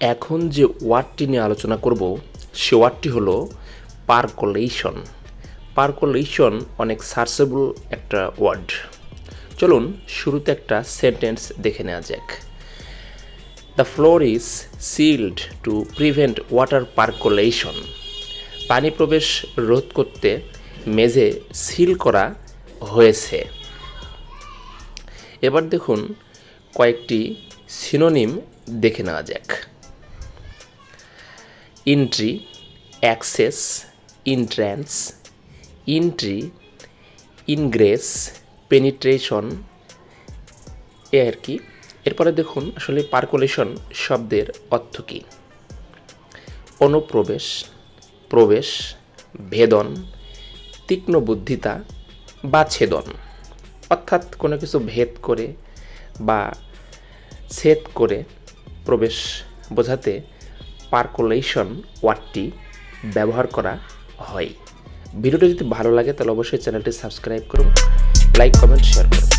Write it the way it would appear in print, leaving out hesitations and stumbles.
এখন যে ওয়ার্ডটি নিয়ে আলোচনা করব সে ওয়ার্ডটি হলো পারকোলেশন। পারকোলেশন অনেক সার্চেবল একটা ওয়ার্ড। চলুন শুরুতে একটা সেন্টেন্স দেখে নেওয়া যাক। The floor is sealed to prevent water percolation. পানি প্রবেশ রোধ করতে মেঝে সিল করা হয়েছে। এবার দেখুন কয়েকটি সিনোনিম দেখে নেওয়া যাক। Entry, access, entrance, entry, ingress, penetration, এ আর কি। এরপরে দেখুন আসলে পারকোলেশন শব্দের অর্থ কী। অনুপ্রবেশ, প্রবেশ, ভেদন, তীক্ষ্ণ বুদ্ধিতা বা ছেদন, অর্থাৎ কোনো কিছু ভেদ করে বা ছেদ করে প্রবেশ বোঝাতে পারকোলেশন ওয়ার্ডটি ব্যবহার করা হয়। ভিডিওটি যদি ভালো লাগে তাহলে অবশ্যই চ্যানেলটি সাবস্ক্রাইব করুন, লাইক, কমেন্ট, শেয়ার করুন।